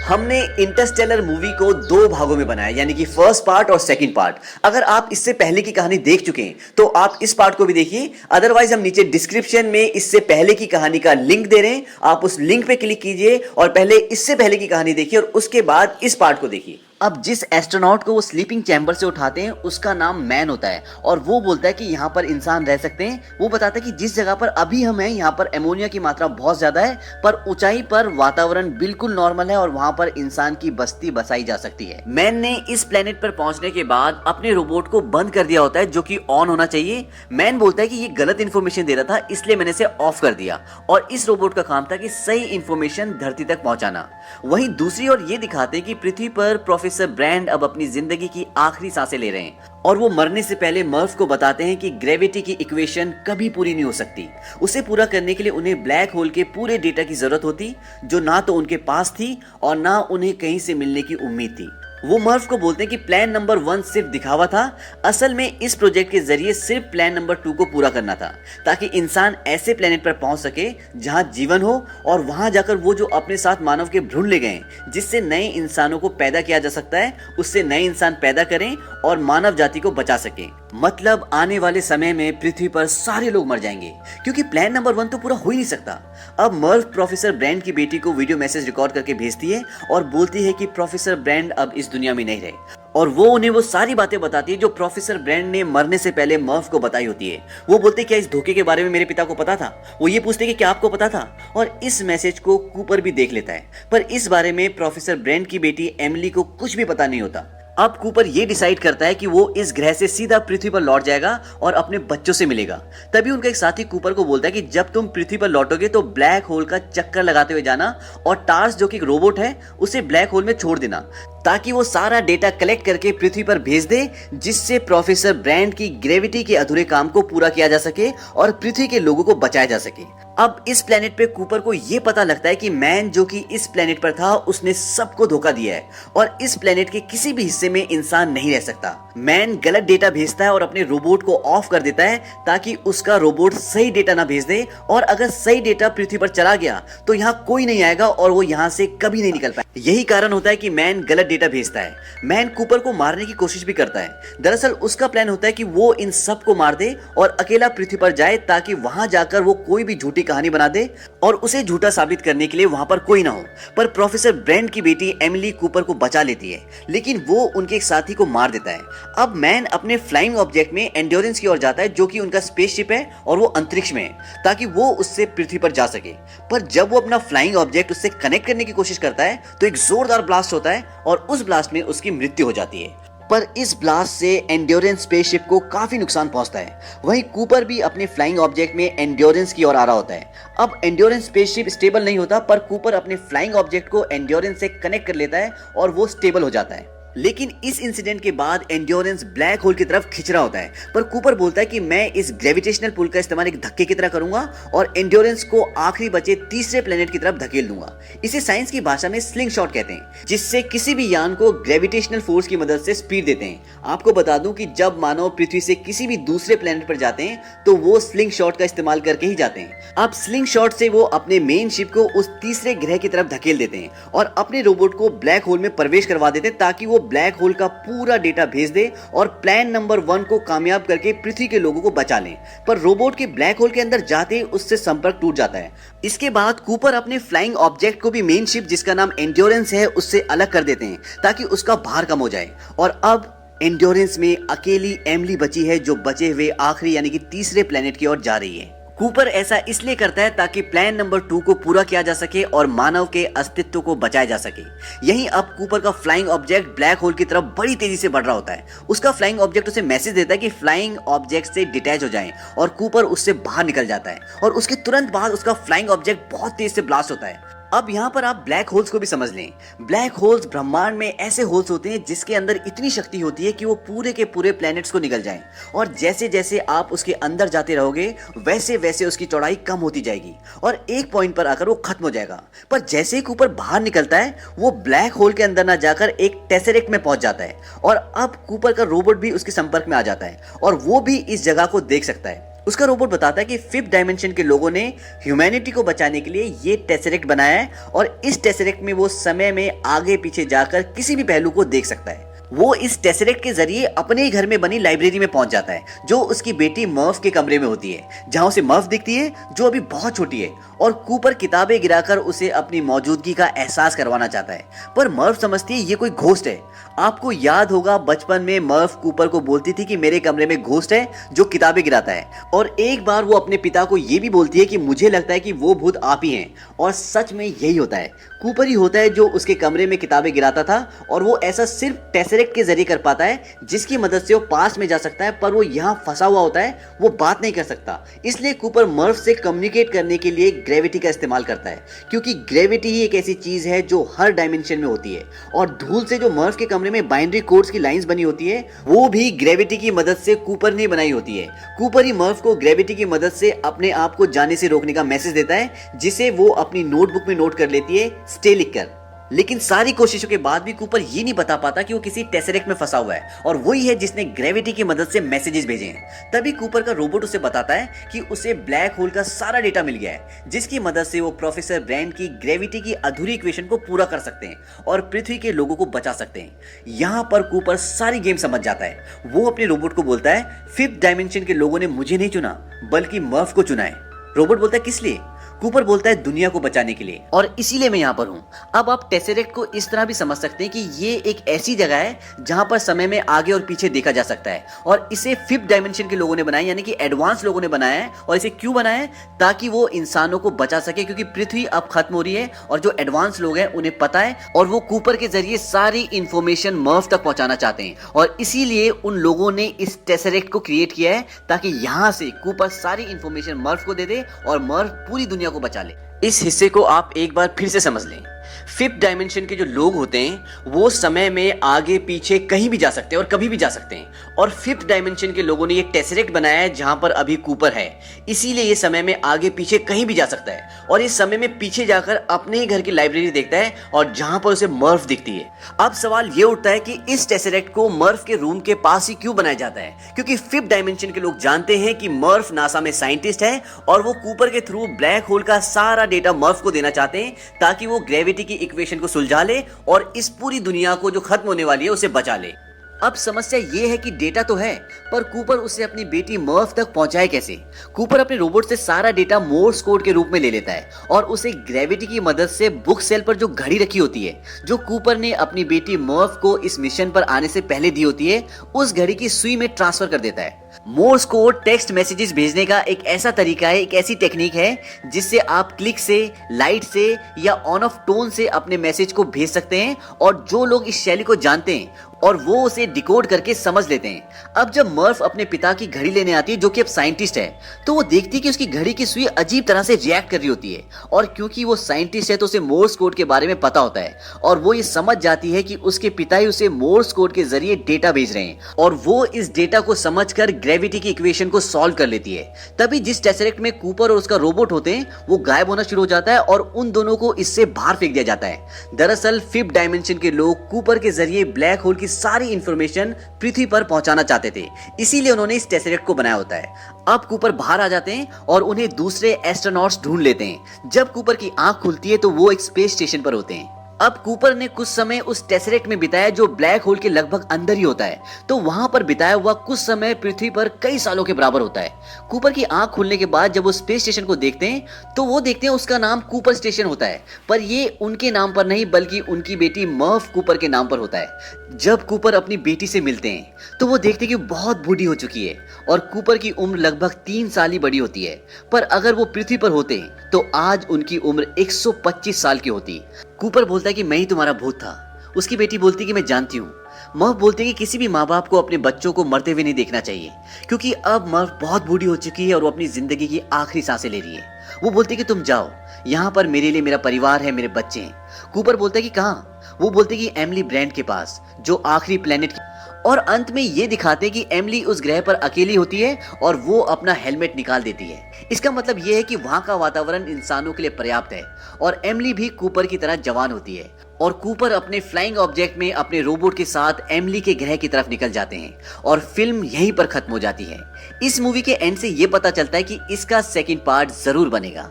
हमने Interstellar movie को दो भागों में बनाया, यानी कि फर्स्ट पार्ट और सेकंड पार्ट। अगर आप इससे पहले की कहानी देख चुके हैं तो आप इस पार्ट को भी देखिए, अदरवाइज हम नीचे डिस्क्रिप्शन में इससे पहले की कहानी का लिंक दे रहे हैं, आप उस लिंक पे क्लिक कीजिए और पहले इससे पहले की कहानी देखिए और उसके बाद इस पार्ट को देखिए। अब जिस एस्ट्रोनॉट को वो स्लीपिंग चैम्बर से उठाते हैं उसका नाम मैन होता है और वो बोलता है कि यहाँ पर इंसान रह सकते हैं। वो बताता है कि जिस जगह पर अभी हम हैं यहाँ पर एमोनिया की मात्रा बहुत ज्यादा है, पर ऊंचाई पर वातावरण बिल्कुल नॉर्मल है और वहाँ पर इंसान की बस्ती बसाई जा सकती है। मैन ने इस प्लेनेट पर पहुंचने के बाद अपने रोबोट को बंद कर दिया होता है जो कि ऑन होना चाहिए। मैन बोलता है कि ये गलत इन्फॉर्मेशन दे रहा था इसलिए मैंने इसे ऑफ कर दिया और इस रोबोट का काम था कि सही इन्फॉर्मेशन धरती तक पहुंचाना। वहीं दूसरी ओर ये दिखाते हैं कि पृथ्वी पर प्रोफेसर ब्रैंड अब अपनी जिंदगी की आखिरी सांसें ले रहे हैं और वो मरने से पहले मर्फ को बताते हैं कि ग्रेविटी की इक्वेशन कभी पूरी नहीं हो सकती। उसे पूरा करने के लिए उन्हें ब्लैक होल के पूरे डेटा की जरूरत होती जो ना तो उनके पास थी और ना उन्हें कहीं से मिलने की उम्मीद थी। वो मर्फ को बोलते हैं कि प्लान नंबर 1 सिर्फ दिखावा था, असल में इस प्रोजेक्ट के जरिए सिर्फ प्लान नंबर 2 को पूरा करना था ताकि इंसान ऐसे प्लेनेट पर पहुंच सके जहां जीवन हो और वहां जाकर वो जो अपने साथ मानव के भ्रूण ले गए जिससे नए इंसानों को पैदा किया जा सकता है उससे नए इंसान पैदा करें और मानव जाति को बचा सके। मतलब आने वाले समय में पृथ्वी पर सारे लोग मर जाएंगे क्योंकि प्लान नंबर 1 तो पूरा हो ही नहीं सकता। अब मर्फ प्रोफेसर ब्रैंड की बेटी को वीडियो मैसेज रिकॉर्ड करके भेजती है और बोलती है कि प्रोफेसर ब्रैंड अब इस दुनिया में नहीं रहे और वो उन्हें वो सारी बातें बताती है जो प्रोफेसर ब्रैंड ने मरने से पहले मर्फ को बताई होती है। वो बोलते क्या इस धोखे के बारे में मेरे पिता को पता था? वो ये पूछते कि क्या आपको पता था? और इस मैसेज को कूपर भी देख लेता है, पर इस बारे में प्रोफेसर ब्रैंड की बेटी एमिली को कुछ भी पता नहीं होता। अब कूपर ये डिसाइड करता है कि वो इस ग्रह से सीधा पृथ्वी पर लौट जाएगा और अपने बच्चों से मिलेगा। तभी उनका एक साथी कूपर को बोलता है कि जब तुम पृथ्वी पर लौटोगे तो ब्लैक होल का चक्कर लगाते हुए जाना और टार्स जो कि एक रोबोट है उसे ब्लैक होल में छोड़ देना ताकि वो सारा डेटा कलेक्ट करके पृथ्वी पर भेज दे जिससे प्रोफेसर ब्रैंड की ग्रेविटी के अधूरे काम को पूरा किया जा सके और पृथ्वी के लोगों को बचाया जा सके। अब इस प्लेनेट पे कूपर को ये पता लगता है कि मैन जो कि इस प्लेनेट पर था उसने सबको धोखा दिया है और इस प्लेनेट के किसी भी हिस्से में इंसान नहीं रह सकता। मैन गलत डेटा भेजता है और अपने रोबोट को ऑफ कर देता है ताकि उसका रोबोट सही डेटा ना भेज दे और अगर सही डेटा पृथ्वी पर चला गया तो यहाँ कोई नहीं आएगा और वो यहाँ से कभी नहीं निकल पाए। यही कारण होता है कि मैन गलत डेटा भेजता है। मैन कूपर को मारने की कोशिश भी करता है। दरअसल उसका प्लान होता है कि वो इन सब को मार दे और अकेला पृथ्वी पर जाए ताकि वहां जाकर वो कोई भी झूठी कहानी बना दे और उसे झूठा साबित करने के लिए वहां पर कोई ना हो। पर प्रोफेसर ब्रैंड की बेटी एमिली कूपर को बचा लेती है लेकिन वो उनके एक साथी को मार देता है। अब मैन अपने फ्लाइंग ऑब्जेक्ट में एंड्योरेंस की ओर जाता है जो कि उनका स्पेसशिप है और वो अंतरिक्ष में है ताकि वो उससे पृथ्वी पर जा सके। पर जब वो अपना फ्लाइंग ऑब्जेक्ट उससे कनेक्ट करने की कोशिश करता है तो एक जोरदार ब्लास्ट होता है और उस ब्लास्ट में उसकी मृत्यु हो जाती है। पर इस ब्लास्ट से एंड्योरेंस स्पेसशिप को काफी नुकसान पहुंचता है। वहीं कूपर भी अपने फ्लाइंग ऑब्जेक्ट में एंड्योरेंस की ओर आ रहा होता है। अब एंड्योरेंस स्पेसशिप स्टेबल नहीं होता पर कूपर अपने फ्लाइंग ऑब्जेक्ट को एंड्योरेंस से कनेक्ट कर लेता है और वो स्टेबल हो जाता है। लेकिन इस इंसिडेंट के बाद एंड्योरेंस ब्लैक होल की तरफ खिंच रहा होता है पर कूपर बोलता है कि मैं इस ग्रेविटेशनल पुल का इस्तेमाल एक धक्के की तरह करूंगा और एंड्योरेंस को आखिरी बचे तीसरे प्लेनेट की तरफ धकेल दूंगा। इसे साइंस की भाषा में स्लिंग शॉट कहते हैं जिससे किसी भी यान को ग्रेविटेशनल फोर्स की मदद से स्पीड देते हैं। आपको बता दूं कि जब मानव पृथ्वी से किसी भी दूसरे प्लेनेट पर जाते हैं तो वो स्लिंग शॉट का इस्तेमाल करके ही जाते हैं। अब स्लिंग शॉट से वो अपने मेन शिप को उस तीसरे ग्रह की तरफ धकेल देते हैं और अपने रोबोट को ब्लैक होल में प्रवेश करवा देते हैं ताकि वो ब्लैक होल का पूरा डेटा भेज दे और प्लान नंबर 1 को कामयाब करके पृथ्वी के लोगों को बचा लें। पर रोबोट के ब्लैक होल के अंदर जाते ही उससे संपर्क टूट जाता है। इसके बाद कूपर अपने फ्लाइंग ऑब्जेक्ट को भी मेन शिप जिसका नाम एंड्योरेंस है उससे अलग कर देते हैं ताकि उसका भार कम हो जाए और अब एंड्योरेंस में अकेली एमिली बची है जो बचे हुए आखिरी यानी कि तीसरे प्लेनेट की ओर जा रही है। कूपर ऐसा इसलिए करता है ताकि प्लान नंबर 2 को पूरा किया जा सके और मानव के अस्तित्व को बचाया जा सके। यहीं अब कूपर का फ्लाइंग ऑब्जेक्ट ब्लैक होल की तरफ बड़ी तेजी से बढ़ रहा होता है। उसका फ्लाइंग ऑब्जेक्ट उसे मैसेज देता है कि फ्लाइंग ऑब्जेक्ट से डिटैच हो जाएं और कूपर उससे बाहर निकल जाता है और उसके तुरंत बाद उसका फ्लाइंग ऑब्जेक्ट बहुत तेज से ब्लास्ट होता है। अब यहाँ पर आप ब्लैक होल्स को भी समझ लें। ब्लैक होल्स ब्रह्मांड में ऐसे होल्स होते हैं जिसके अंदर इतनी शक्ति होती है कि वो पूरे के पूरे प्लैनेट्स को निगल जाएं और जैसे जैसे आप उसके अंदर जाते रहोगे वैसे वैसे उसकी चौड़ाई कम होती जाएगी और एक पॉइंट पर आकर वो खत्म हो जाएगा। पर जैसे ही कूपर बाहर निकलता है वो ब्लैक होल के अंदर ना जाकर एक टेसरेक्ट में पहुंच जाता है और अब कूपर का रोबोट भी उसके संपर्क में आ जाता है और वो भी इस जगह को देख सकता है। उसका रोबोट बताता है कि फिफ्थ डायमेंशन के लोगों ने ह्यूमैनिटी को बचाने के लिए ये टेसरेक्ट बनाया है और इस टेसरेक्ट में वो समय में आगे पीछे जाकर किसी भी पहलू को देख सकता है। वो इस टेसरेक्ट के जरिए अपने ही घर में बनी लाइब्रेरी में पहुंच जाता है जो उसकी बेटी मर्फ के कमरे में होती है, जहां उसे मर्फ दिखती है जो अभी बहुत छोटी है और कूपर किताबें गिराकर उसे अपनी मौजूदगी का एहसास करवाना चाहता है। पर मर्फ समझती है ये कोई घोस्ट है। आपको याद होगा बचपन में मर्फ कूपर को बोलती थी कि मेरे कमरे में घोस्ट है जो किताबें गिराता है, और एक बार वो अपने पिता को ये भी बोलती है कि मुझे लगता है कि वो भूत आप ही हैं, और सच में यही होता है। कूपर ही होता है जो उसके कमरे में किताबें गिराता था और वो ऐसा सिर्फ टेसरेक्ट के जरिए कर पाता है जिसकी मदद से वो पास में जा सकता है, पर वो यहाँ फंसा हुआ होता है, वो बात नहीं कर सकता। इसलिए कूपर मर्फ से कम्युनिकेट करने के लिए ग्रेविटी का इस्तेमाल करता है, क्योंकि ग्रेविटी ही एक ऐसी चीज है जो हर डायमेंशन में होती है। और धूल से जो मर्फ के कमरे में बाइनरी कोड्स की लाइंस बनी होती है वो भी ग्रेविटी की मदद से कूपर ने बनाई होती है। कूपर ही मर्फ को ग्रेविटी की मदद से अपने आप को जाने से रोकने का मैसेज देता है, जिसे वो अपनी नोटबुक में नोट कर लेती है स्टे लिखकर। लेकिन सारी कोशिशों के बाद भी कूपर ये नहीं बता पाता कि वो किसी टेसरेक्ट में फंसा हुआ है और वही है जिसने ग्रेविटी की मदद से मैसेजेस भेजे हैं। तभी कूपर का रोबोट उसे बताता है कि उसे ब्लैक होल का सारा डेटा मिल गया है, जिसकी मदद से वो प्रोफेसर ब्रैंड की ग्रेविटी की अधूरी इक्वेशन को पूरा कर सकते हैं और पृथ्वी के लोगों को बचा सकते हैं। यहाँ पर कूपर सारी गेम समझ जाता है। वो अपने रोबोट को बोलता है फिफ्थ डायमेंशन के लोगों ने मुझे नहीं चुना बल्कि मर्फ को चुना है। रोबोट बोलता है किस लिए? कूपर बोलता है दुनिया को बचाने के लिए, और इसीलिए मैं यहाँ पर हूँ। अब आप टेसरेक्ट को इस तरह भी समझ सकते हैं कि ये एक ऐसी जगह है जहाँ पर समय में आगे और पीछे देखा जा सकता है, और इसे फिफ्थ डायमेंशन के लोगों ने बनाया, यानी कि एडवांस लोगों ने बनाया है। और इसे क्यों बनाया है? ताकि वो इंसानों को बचा सके, क्योंकि पृथ्वी अब खत्म हो रही है और जो एडवांस लोग हैं उन्हें पता है और वो कूपर के जरिए सारी इंफॉर्मेशन मर्फ तक पहुंचाना चाहते हैं, और इसीलिए उन लोगों ने इस टेसरेक्ट को क्रिएट किया है ताकि यहाँ से कूपर सारी इंफॉर्मेशन मर्फ को दे दे और मर्फ पूरी दुनिया को बचा ले। इस हिस्से को आप एक बार फिर से समझ लें। फिफ्थ डायमेंशन के जो लोग होते हैं वो समय में आगे पीछे कहीं भी जा सकते हैं और कभी भी जा सकते हैं, और फिफ्थ डायमेंशन के लोगों ने ये टेसरेक्ट बनाया है जहां पर अभी कूपर है, इसीलिए ये समय में आगे पीछे कहीं भी जा सकता है और इस समय में पीछे जाकर अपने ही घर की लाइब्रेरी देखता है और जहां पर उसे मर्फ दिखती है। अब सवाल ये उठता है कि इस टेसरेक्ट को मर्फ के रूम के पास ही क्यों बनाया जाता है? क्योंकि फिफ्थ डायमेंशन के लोग जानते हैं कि मर्फ नासा में साइंटिस्ट है और वो कूपर के थ्रू ब्लैक होल का सारा डेटा मर्फ को देना चाहते हैं ताकि वो ग्रेविटी की इक्वेशन को सुलझा ले और इस पूरी दुनिया को जो खत्म होने वाली है उसे बचा ले। अब समस्या ये है कि डेटा तो है, पर कूपर उसे अपनी बेटी मर्फ तक पहुंचाए कैसे? कूपर अपने रोबोट से सारा डेटा मोर्स कोड के रूप में ले लेता है और उसे ग्रेविटी की मदद से बुक सेल पर जो घड़ी रखी होती है, जो कूपर ने अपनी बेटी मर्फ को इस मिशन पर आने से पहले दी होती है, उस घड़ी की सुई में ट्रांसफर कर देता है। मोर्स कोड टेक्स्ट मैसेजेस भेजने का एक ऐसा तरीका है, एक ऐसी टेक्निक है जिससे आप क्लिक से, लाइट से या ऑन ऑफ टोन से अपने मैसेज को भेज सकते हैं, और जो लोग इस शैली को जानते हैं और वो उसे डिकोड करके समझ लेते हैं। अब जब मर्फ अपने पिता की घड़ी लेने आती है जो कि अब साइंटिस्ट है, तो वो देखती है कि उसकी घड़ी की सुई अजीब तरह से रिएक्ट कर रही होती है, और क्योंकि वो साइंटिस्ट है तो उसे मोर्स कोड के बारे में पता होता है और वो ये समझ जाती है कि उसके पिता ही उसे मोर्स कोड के जरिए डेटा भेज रहे हैं, और वो इस डेटा को समझकर ग्रेविटी की इक्वेशन को सॉल्व कर लेती है। तभी जिस टेसरेक्ट में कूपर और उसका रोबोट होते हैं वो गायब होना शुरू हो जाता है और उन दोनों को इससे बाहर फेंक दिया जाता है। दरअसल फिफ्थ डायमेंशन के लोग कूपर के जरिए ब्लैक होल की सारी इंफॉर्मेशन पृथ्वी पर पहुंचाना चाहते थे, इसीलिए उन्होंने इस टेसरेक्ट को बनाया होता है। अब कूपर बाहर आ जाते हैं और उन्हें दूसरे एस्ट्रोनॉट्स ढूंढ लेते हैं। जब कूपर की आंख खुलती है तो वो एक स्पेस स्टेशन पर होते हैं। अब कूपर ने कुछ समय उस टेसरेक्ट में बिताया जो ब्लैक होल के लगभग अंदर ही होता है, तो वहां पर बिताया हुआ कुछ समय पृथ्वी पर कई सालों के बराबर होता है। कूपर की आंख खुलने के बाद जब वो स्पेस स्टेशन को देखते हैं तो वो देखते हैं उसका नाम कूपर स्टेशन होता है, पर ये उनके नाम पर नहीं बल्कि उनकी बेटी मर्फ कूपर के नाम पर होता है। जब कूपर अपनी बेटी से मिलते हैं तो वो देखते हैं कि बहुत बूढ़ी हो चुकी है और कूपर की उम्र लगभग 3 साल ही बड़ी होती है, पर अगर वो पृथ्वी पर होते तो आज उनकी उम्र 125 साल की होती। कूपर बोलता है कि मैं ही तुम्हारा भूत था। उसकी बेटी बोलती है कि मैं जानती हूँ। मर्फ बोलती है कि किसी भी माँ बाप को अपने बच्चों को मरते हुए नहीं देखना चाहिए, क्योंकि अब मर्फ बहुत बूढ़ी हो चुकी है और वो अपनी जिंदगी की आखिरी सांसें ले रही है। वो बोलती है कि तुम जाओ, यहाँ पर मेरे लिए मेरा परिवार है, मेरे बच्चे हैं। कूपर बोलता है कि कहाँ? वो बोलते हैं कि एमिली ब्रैंड के पास, जो आखिरी प्लेनेट। और अंत में ये दिखाते हैं कि एमिली उस ग्रह पर अकेली होती है और वो अपना हेलमेट निकाल देती है। इसका मतलब ये है कि वहाँ का वातावरण इंसानों के लिए पर्याप्त है और एमिली भी कूपर की तरह जवान होती है और कूपर अपने फ्लाइंग ऑब्जेक्ट में अपने रोबोट के साथ एमिली के ग्रह की तरफ निकल जाते हैं और फिल्म यहीं पर खत्म हो जाती है। इस मूवी के एंड से ये पता चलता है कि इसका सेकंड पार्ट जरूर बनेगा।